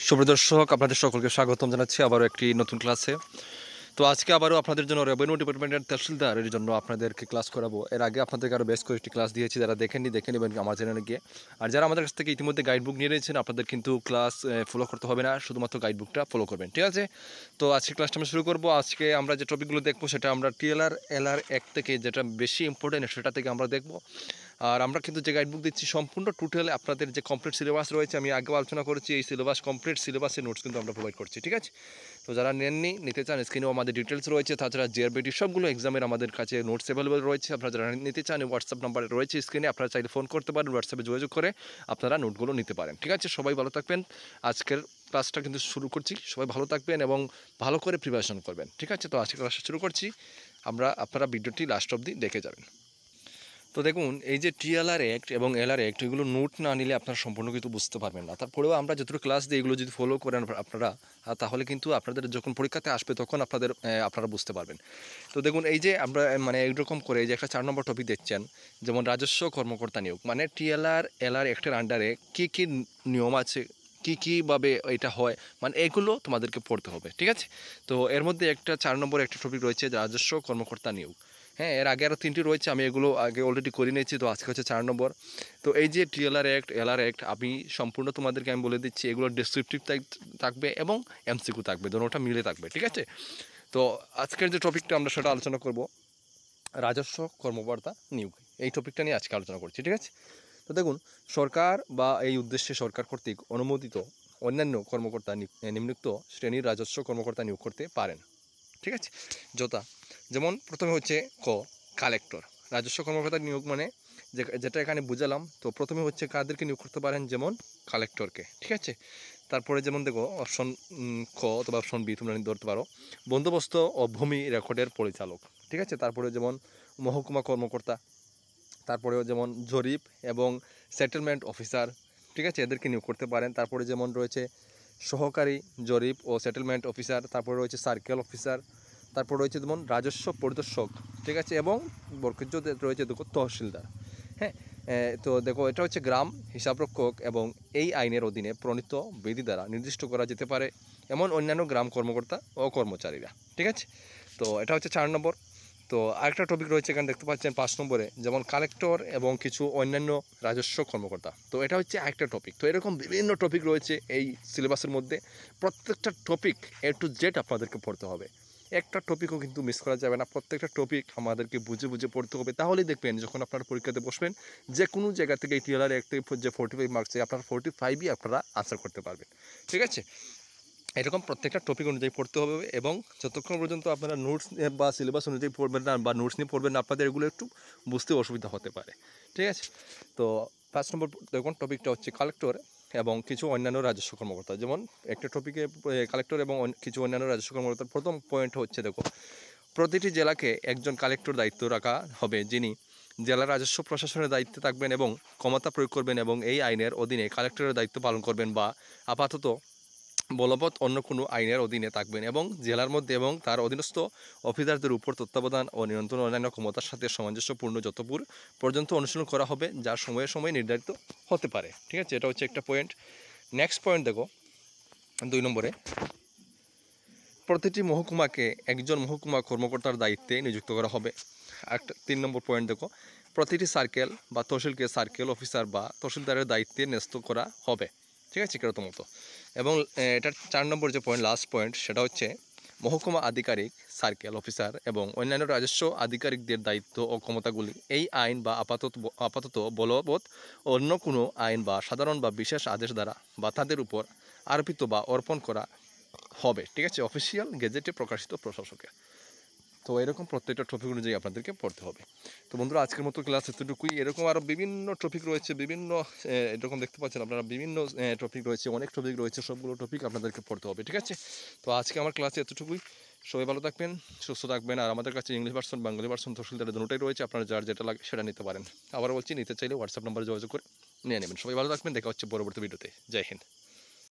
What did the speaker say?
সুপ্রিয় দর্শক, আপনাদের সকলকে স্বাগতম জানাচ্ছি আবারও একটি নতুন ক্লাসে। তো আজকে আবারও আপনাদের জন্য রেভিনিউ ডিপার্টমেন্টের তহসিলদারের জন্য আপনাদেরকে ক্লাস করাবো। এর আগে আপনাদেরকে আরও বেশ কয়েকটি ক্লাস দিয়েছি, যারা দেখেননি দেখে নেবেন আমার চ্যানেলে গিয়ে। আর যারা আমাদের কাছ থেকে ইতিমধ্যে গাইডবুক নিয়ে নিয়েছেন, আপনাদের কিন্তু ক্লাস ফলো করতে হবে না, শুধুমাত্র গাইডবুকটা ফলো করবেন, ঠিক আছে? তো আজকে ক্লাসটা আমরা শুরু করবো। আজকে আমরা যে টপিকগুলো দেখবো সেটা আমরা টিএলআর এলআর এক থেকে, যেটা বেশি ইম্পর্টেন্ট সেটা থেকে আমরা দেখবো। আর আমরা কিন্তু যে গাইডবুক দিচ্ছি সম্পূর্ণ টোটাল আপনাদের যে কমপ্লিট সিলেবাস রয়েছে, আমি আগেও আলোচনা করেছি, এই সিলেবাস কমপ্লিট সিলেবাসের নোটস কিন্তু আমরা প্রোভাইড করছি, ঠিক আছে? তো যারা নেননি, নিতে চান, স্ক্রিনেও আমাদের ডিটেলস রয়েছে। তাছাড়া জিআরবিটি সবগুলো এক্সামের আমাদের কাছে নোটস অ্যাভেলেবল রয়েছে। আপনারা যারা নিতে চান, হোয়াটসঅ্যাপ নাম্বার রয়েছে স্ক্রিনে, আপনারা চাইলে ফোন করতে পারেন, হোয়াটসঅ্যাপে যোগাযোগ করে আপনারা নোটগুলো নিতে পারেন, ঠিক আছে? সবাই ভালো থাকবেন। আজকের ক্লাসটা কিন্তু শুরু করছি, সবাই ভালো থাকবেন এবং ভালো করে প্রিপারেশন করবেন, ঠিক আছে? তো আজকের ক্লাসটা শুরু করছি, আপনারা ভিডিওটি লাস্ট অবধি দেখে যাবেন। তো দেখুন, এই যে টিএলআর অ্যাক্ট এবং এলআর অ্যাক্ট, এগুলো নোট না নিলে আপনারা সম্পূর্ণ কিন্তু বুঝতে পারবেন না। তারপরেও আমরা যতটুকু ক্লাস দিই, এগুলো যদি ফলো করেন আপনারা, তাহলে কিন্তু আপনাদের যখন পরীক্ষাতে আসবে তখন আপনারা বুঝতে পারবেন। তো দেখুন, এই যে আমরা এইরকম করে এই যে একটা 4 নম্বর টপিক দেখছেন, যেমন রাজস্ব কর্মকর্তা নিয়োগ, মানে টিএলআর এলআর অ্যাক্টের আন্ডারে কী কী নিয়ম আছে, কীভাবে এটা হয়, মানে এগুলো তোমাদেরকে পড়তে হবে, ঠিক আছে? তো এর মধ্যে একটা 4 নম্বর একটা টপিক রয়েছে, রাজস্ব কর্মকর্তা নিয়োগ। হ্যাঁ, এর আগে আরও 3টি রয়েছে, আমি এগুলো আগে অলরেডি করে নিয়েছি। তো আজকে হচ্ছে 4 নম্বর। তো এই যে টিএলআর অ্যাক্ট, এলআর অ্যাক্ট, আমি সম্পূর্ণ তোমাদেরকে আমি বলে দিচ্ছি, এগুলো ডেসক্রিপটিভ থাকবে এবং এমসিকিউ থাকবে, দুটোটা মিলে থাকবে, ঠিক আছে? তো আজকের যে টপিকটা আমরা সেটা আলোচনা করব, রাজস্ব কর্মকর্তা নিয়োগ। এই টপিকটা নিয়ে আজকে আলোচনা করছি, ঠিক আছে? তো দেখুন, সরকার বা এই উদ্দেশ্যে সরকার কর্তৃক অনুমোদিত অন্যান্য কর্মকর্তা নিম্নোক্ত শ্রেণীর রাজস্ব কর্মকর্তা নিয়োগ করতে পারেন, ঠিক আছে? যেমন প্রথমে হচ্ছে কালেক্টর। রাজস্ব কর্মকর্তা নিয়োগ মানে যেটা এখানে বুঝালাম। তো প্রথমে হচ্ছে কাদেরকে নিয়োগ করতে পারেন, যেমন কালেক্টরকে, ঠিক আছে? তারপরে যেমন দেখো অপশন ক অথবা অপশন বি তোমরা ধরতে পারো, বন্দোবস্ত ও ভূমি রেকর্ডের পরিচালক, ঠিক আছে? তারপরে যেমন মহকুমা কর্মকর্তা, তারপরেও যেমন জরিপ এবং সেটেলমেন্ট অফিসার, ঠিক আছে? এদেরকে নিয়োগ করতে পারেন। তারপরে যেমন রয়েছে সহকারী জরিপ ও সেটেলমেন্ট অফিসার, তারপরে রয়েছে সার্কেল অফিসার, তারপর রয়েছে যেমন রাজস্ব পরিদর্শক, ঠিক আছে? এবং বরকজ্য রয়েছে দেখো তহসিলদার। হ্যাঁ, তো দেখো, এটা হচ্ছে গ্রাম হিসাবরক্ষক এবং এই আইনের অধীনে প্রণীত বিধি দ্বারা নির্দিষ্ট করা যেতে পারে এমন অন্যান্য গ্রাম কর্মকর্তা ও কর্মচারীরা, ঠিক আছে? তো এটা হচ্ছে 4 নম্বর। তো আরেকটা টপিক রয়েছে এখানে দেখতে পাচ্ছেন 5 নম্বরে, যেমন কালেক্টর এবং কিছু অন্যান্য রাজস্ব কর্মকর্তা। তো এটা হচ্ছে আরেকটা টপিক। তো এরকম বিভিন্ন টপিক রয়েছে এই সিলেবাসের মধ্যে। প্রত্যেকটা টপিক এ টু জেড আপনাদেরকে পড়তে হবে, একটা টপিকও কিন্তু মিস করা যাবে না। প্রত্যেকটা টপিক আমাদেরকে বুঝে বুঝে পড়তে হবে, তাহলেই দেখবেন যখন আপনারা পরীক্ষাতে বসবেন, যে কোনো জায়গা থেকে এই টিএলআর একটা যে 45 মার্কসে আপনারা 45ই আপনারা আনসার করতে পারবেন, ঠিক আছে? এরকম প্রত্যেকটা টপিক অনুযায়ী পড়তে হবে এবং যতক্ষণ পর্যন্ত আপনারা নোটস বা সিলেবাস অনুযায়ী পড়বেন না বা নোটস নিয়ে পড়বেন না, আপনাদের এগুলো একটু বুঝতে অসুবিধা হতে পারে, ঠিক আছে? তো 5 নম্বর দেখুন, টপিকটা হচ্ছে কালেক্টর এবং কিছু অন্যান্য রাজস্ব কর্মকর্তা। যেমন একটা টপিকে কালেক্টর এবং কিছু অন্যান্য রাজস্ব কর্মকর্তার প্রথম পয়েন্ট হচ্ছে, দেখো, প্রতিটি জেলাকে একজন কালেক্টর দায়িত্ব রাখা হবে, যিনি জেলা রাজস্ব প্রশাসনের দায়িত্বে থাকবেন এবং ক্ষমতা প্রয়োগ করবেন এবং এই আইনের অধীনে কালেক্টরের দায়িত্ব পালন করবেন বা আপাতত বলবৎ অন্য কোনো আইনের অধীনে থাকবেন এবং জেলার মধ্যে এবং তার অধীনস্থ অফিসারদের উপর তত্ত্বাবধান ও নিয়ন্ত্রণ অন্যান্য ক্ষমতার সাথে সামঞ্জস্যপূর্ণ যতদূর পর্যন্ত অনুশীলন করা হবে, যা সময়ে সময়ে নির্ধারিত হতে পারে, ঠিক আছে? এটা হচ্ছে একটা পয়েন্ট। নেক্সট পয়েন্ট দেখো, 2 নম্বরে, প্রতিটি মহকুমাকে একজন মহকুমা কর্মকর্তার দায়িত্বে নিযুক্ত করা হবে। একটা 3 নম্বর পয়েন্ট দেখো, প্রতিটি সার্কেল বা তহসিলকে সার্কেল অফিসার বা তহসিলদারের দায়িত্বে ন্যস্ত করা হবে, ঠিক আছে? প্রথমত। এবং এটার 4 নম্বর যে পয়েন্ট, লাস্ট পয়েন্ট, সেটা হচ্ছে মহকুমা আধিকারিক, সার্কেল অফিসার এবং অন্যান্য রাজস্ব আধিকারিকদের দায়িত্ব ও ক্ষমতাগুলি এই আইন বা আপাতত বলবৎ অন্য কোনো আইন বা সাধারণ বা বিশেষ আদেশ দ্বারা বা তাদের উপর আরোপিত বা অর্পণ করা হবে, ঠিক আছে? অফিসিয়াল গেজেটে প্রকাশিত প্রশাসকের। তো এরকম প্রত্যেকটা টপিক অনুযায়ী আপনাদেরকে পড়তে হবে। তো বন্ধুরা, আজকের মতো ক্লাস এতটুকুই। এরকম আরও বিভিন্ন টপিক রয়েছে, বিভিন্ন এরকম দেখতে পাচ্ছেন আপনারা, বিভিন্ন টপিক রয়েছে, অনেক টপিক রয়েছে, সবগুলো টপিক আপনাদেরকে পড়তে হবে, ঠিক আছে? তো আজকে আমার ক্লাসে এতটুকুই। সবাই ভালো থাকবেন, সুস্থ থাকবেন। আর আমাদের কাছে ইংলিশ ভার্সন, বাঙালি ভার্সন, তহসিলদারের দুটোই রয়েছে, আপনারা যার যেটা লাগে সেটা নিতে পারেন। আবার বলছি, নিতে চাইলে হোয়াটসঅ্যাপ নাম্বারে যোগাযোগ করে নিয়ে নেবেন। সবাই ভালো থাকবেন, দেখা হচ্ছে পরবর্তী ভিডিওতে। জয় হিন্দ।